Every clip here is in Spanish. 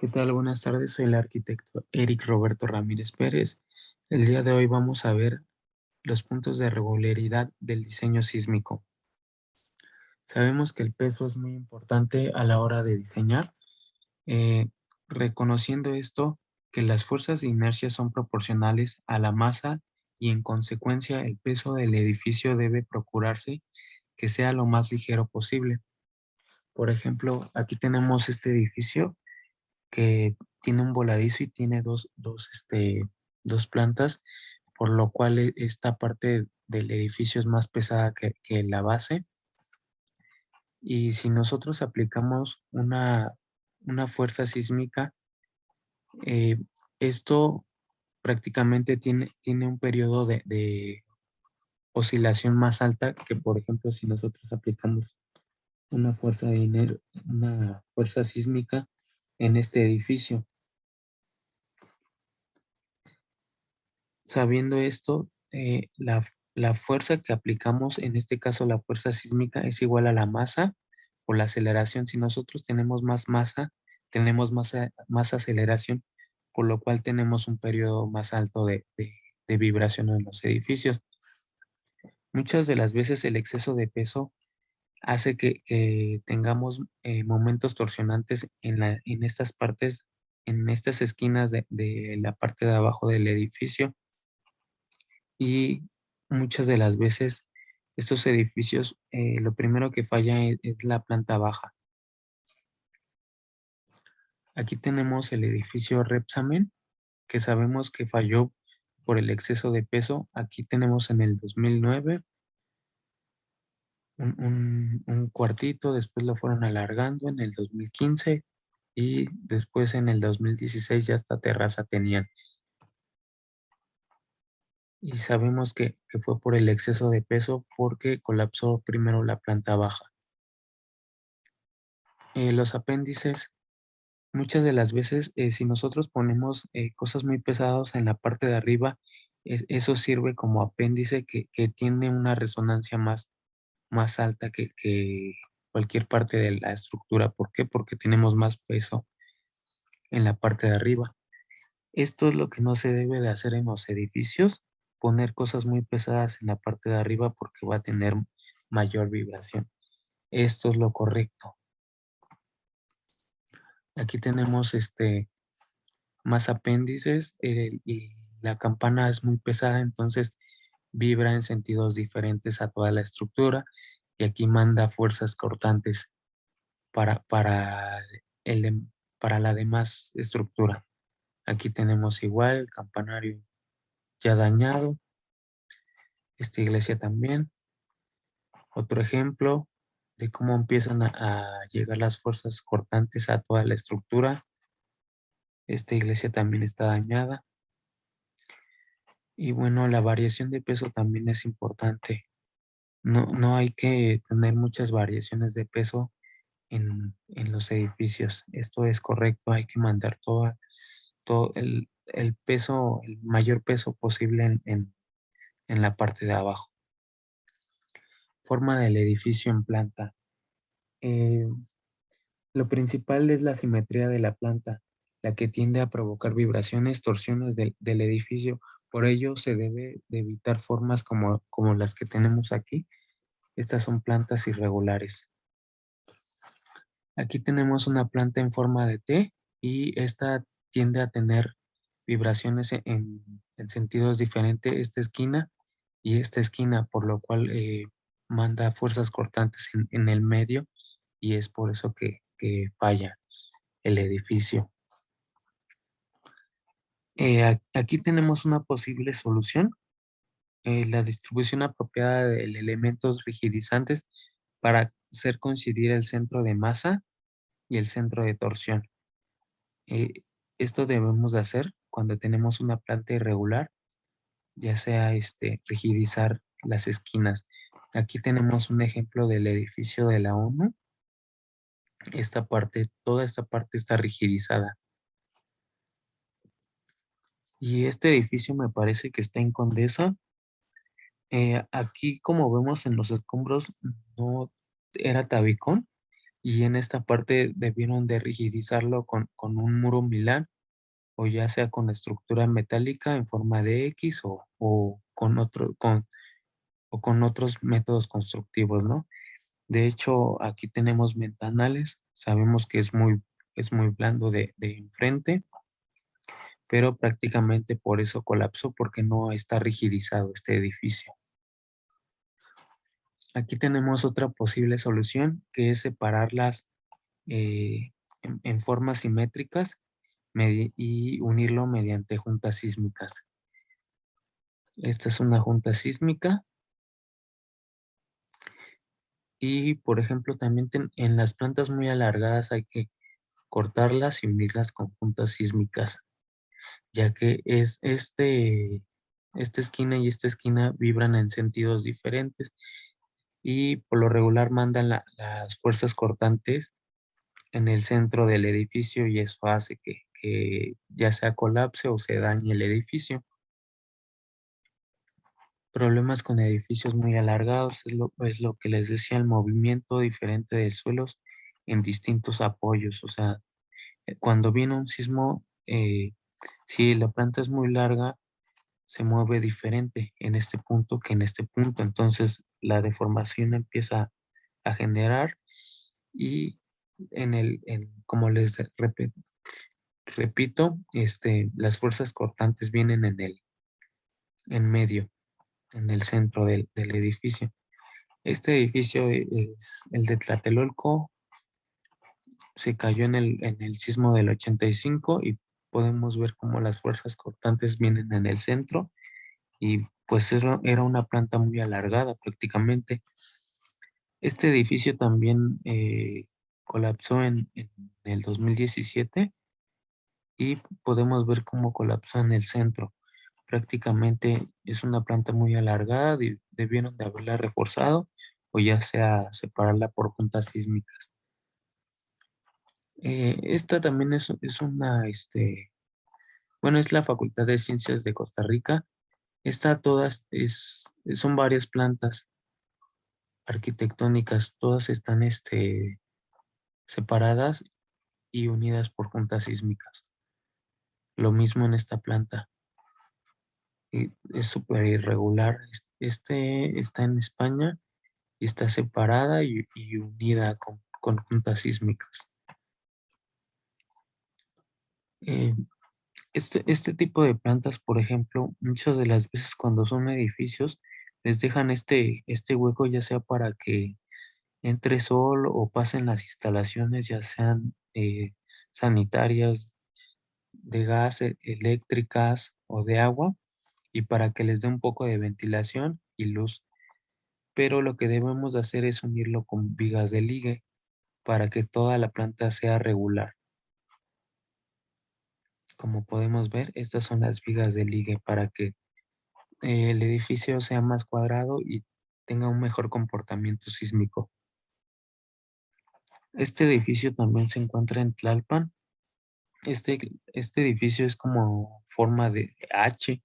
¿Qué tal? Buenas tardes, soy el arquitecto Eric Roberto Ramírez Pérez. El día de hoy vamos a ver los puntos de regularidad del diseño sísmico. Sabemos que el peso es muy importante a la hora de diseñar, eh, reconociendo esto, que las fuerzas de inercia son proporcionales a la masa y en consecuencia el peso del edificio debe procurarse que sea lo más ligero posible. Por ejemplo, aquí tenemos este edificio que tiene un voladizo y tiene dos plantas, por lo cual esta parte del edificio es más pesada que la base. Y si nosotros aplicamos una fuerza sísmica, eh, esto prácticamente tiene un periodo de oscilación más alta que, por ejemplo, si nosotros aplicamos una fuerza sísmica en este edificio. Sabiendo esto, la fuerza que aplicamos, en este caso la fuerza sísmica, es igual a la masa o la aceleración. Si nosotros tenemos más masa, tenemos más aceleración, por lo cual tenemos un periodo más alto de vibración en los edificios. Muchas de las veces el exceso de peso hace que tengamos momentos torsionantes en estas partes, en estas esquinas de la parte de abajo del edificio, y muchas de las veces estos edificios, lo primero que falla es la planta baja. Aquí tenemos el edificio Repsamen, que sabemos que falló por el exceso de peso. Aquí tenemos en el 2009 un cuartito, después lo fueron alargando en el 2015 y después en el 2016 ya esta terraza tenían. Y sabemos que fue por el exceso de peso porque colapsó primero la planta baja. Los apéndices, muchas de las veces, si nosotros ponemos cosas muy pesadas en la parte de arriba, eso sirve como apéndice que tiene una resonancia más alta que cualquier parte de la estructura. ¿Por qué? Porque tenemos más peso en la parte de arriba. Esto es lo que no se debe de hacer en los edificios, poner cosas muy pesadas en la parte de arriba porque va a tener mayor vibración. Esto es lo correcto. Aquí tenemos más apéndices, y la campana es muy pesada, entonces vibra en sentidos diferentes a toda la estructura y aquí manda fuerzas cortantes para, para, el de- para la demás estructura. Aquí tenemos igual el campanario ya dañado, esta iglesia también. Otro ejemplo de cómo empiezan a llegar las fuerzas cortantes a toda la estructura. Esta iglesia también está dañada. Y bueno, la variación de peso también es importante. No hay que tener muchas variaciones de peso en los edificios. Esto es correcto, hay que mandar todo el peso, el mayor peso posible en la parte de abajo. Forma del edificio en planta. Eh, lo principal es la simetría de la planta, la que tiende a provocar vibraciones, torsiones del edificio. Por ello se debe de evitar formas como las que tenemos aquí. Estas son plantas irregulares. Aquí tenemos una planta en forma de T y esta tiende a tener vibraciones en sentidos diferentes, esta esquina y esta esquina, por lo cual manda fuerzas cortantes en el medio y es por eso que falla el edificio. Aquí tenemos una posible solución, la distribución apropiada de elementos rigidizantes para hacer coincidir el centro de masa y el centro de torsión. Eh, Esto debemos de hacer cuando tenemos una planta irregular, ya sea rigidizar las esquinas. Aquí tenemos un ejemplo del edificio de la ONU. Esta parte, toda esta parte está rigidizada. Y este edificio me parece que está en Condesa. Aquí, como vemos en los escombros, no era tabicón, y en esta parte debieron de rigidizarlo con un muro Milán o ya sea con estructura metálica en forma de X o con otros métodos constructivos, ¿no? De hecho, aquí tenemos ventanales, sabemos que es muy blando de enfrente, pero prácticamente por eso colapsó, porque no está rigidizado este edificio. Aquí tenemos otra posible solución, que es separarlas en formas simétricas y unirlo mediante juntas sísmicas. Esta es una junta sísmica y, por ejemplo, también en las plantas muy alargadas hay que cortarlas y unirlas con juntas sísmicas, ya que esta esquina y esta esquina vibran en sentidos diferentes y por lo regular mandan las fuerzas cortantes en el centro del edificio y eso hace que ya sea colapse o se dañe el edificio. Problemas con edificios muy alargados es lo que les decía, el movimiento diferente de suelos en distintos apoyos. O sea, cuando viene un sismo, si la planta es muy larga, se mueve diferente en este punto que en este punto. Entonces, la deformación empieza a generar y como les repito, las fuerzas cortantes vienen en medio, en el centro del edificio. Este edificio es el de Tlatelolco, se cayó en el sismo del 85 y podemos ver cómo las fuerzas cortantes vienen en el centro y pues era una planta muy alargada prácticamente. Este edificio también colapsó en el 2017 y podemos ver cómo colapsó en el centro. Prácticamente es una planta muy alargada, debieron de haberla reforzado o ya sea separarla por juntas sísmicas. Esta también bueno, es la Facultad de Ciencias de Costa Rica. Son varias plantas arquitectónicas, todas están separadas y unidas por juntas sísmicas. Lo mismo en esta planta. Es súper irregular. Está en España y está separada y unida con juntas sísmicas. Eh, este tipo de plantas, por ejemplo, muchas de las veces cuando son edificios, les dejan este hueco ya sea para que entre sol o pasen las instalaciones, ya sean sanitarias, de gas, eléctricas o de agua, y para que les dé un poco de ventilación y luz. Pero lo que debemos de hacer es unirlo con vigas de ligue para que toda la planta sea regular. Como podemos ver, estas son las vigas de ligue para que el edificio sea más cuadrado y tenga un mejor comportamiento sísmico. Este edificio también se encuentra en Tlalpan. Este edificio es como forma de H.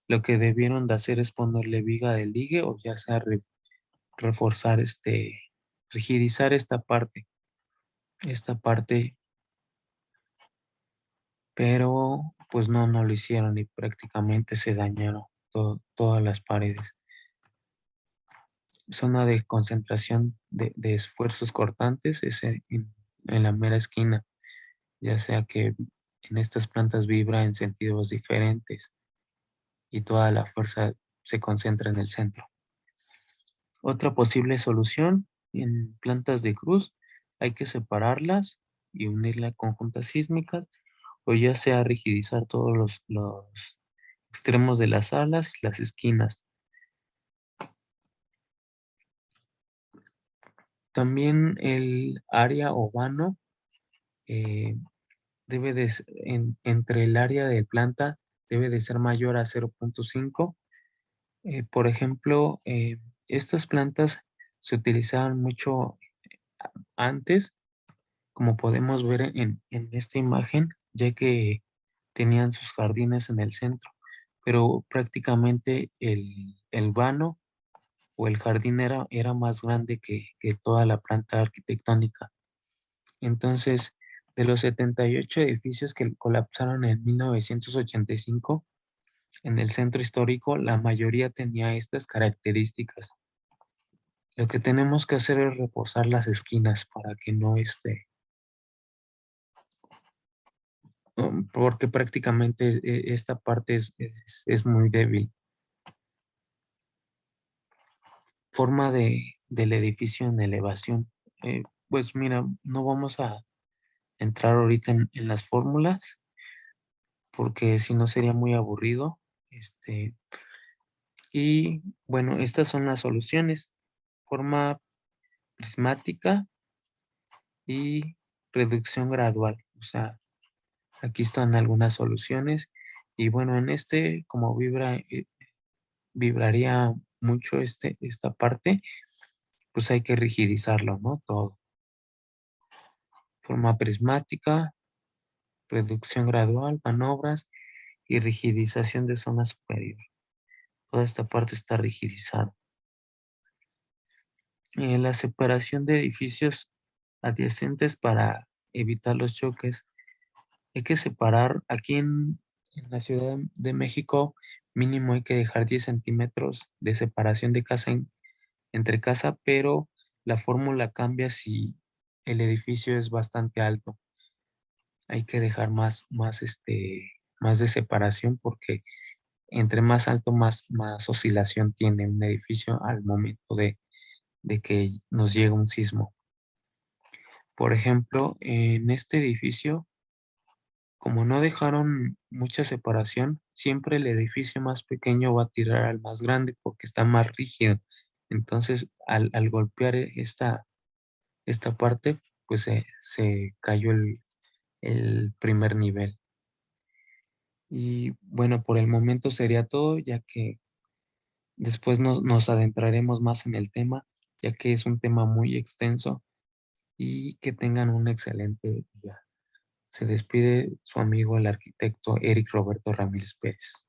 Lo que debieron de hacer es ponerle viga de ligue o ya sea reforzar rigidizar esta parte, pero pues no lo hicieron y prácticamente se dañaron todas las paredes. Zona de concentración de esfuerzos cortantes es en la mera esquina, ya sea que en estas plantas vibra en sentidos diferentes y toda la fuerza se concentra en el centro. Otra posible solución en plantas de cruz, hay que separarlas y unirla con juntas sísmicas o ya sea rigidizar todos los extremos de las alas y las esquinas. También el área o vano eh, entre el área de planta debe de ser mayor a 0.5. Por ejemplo, estas plantas se utilizaban mucho antes, como podemos ver en esta imagen, ya que tenían sus jardines en el centro, pero prácticamente el vano o el jardín era más grande que toda la planta arquitectónica. Entonces, de los 78 edificios que colapsaron en 1985 en el centro histórico, la mayoría tenía estas características. Lo que tenemos que hacer es reforzar las esquinas para que no porque prácticamente esta parte es muy débil. Forma del edificio en elevación. Pues mira, no vamos a entrar ahorita en las fórmulas porque si no sería muy aburrido. Y bueno, estas son las soluciones. Forma prismática y reducción gradual. O sea, aquí están algunas soluciones. Y bueno, como vibraría mucho esta parte, pues hay que rigidizarlo, ¿no? Todo. Forma prismática, reducción gradual, manobras y rigidización de zona superior. Toda esta parte está rigidizada. La separación de edificios adyacentes para evitar los choques. Hay que separar aquí en la Ciudad de México, mínimo hay que dejar 10 centímetros de separación de entre casa, pero la fórmula cambia si el edificio es bastante alto. Hay que dejar más de separación porque entre más alto, más oscilación tiene un edificio al momento de que nos llega un sismo. Por ejemplo, en este edificio, como no dejaron mucha separación, siempre el edificio más pequeño va a tirar al más grande porque está más rígido. Entonces, al golpear esta parte, pues se cayó el primer nivel. Y bueno, por el momento sería todo, ya que después nos adentraremos más en el tema, ya que es un tema muy extenso y que tengan un excelente día. Se despide su amigo el arquitecto Eric Roberto Ramírez Pérez.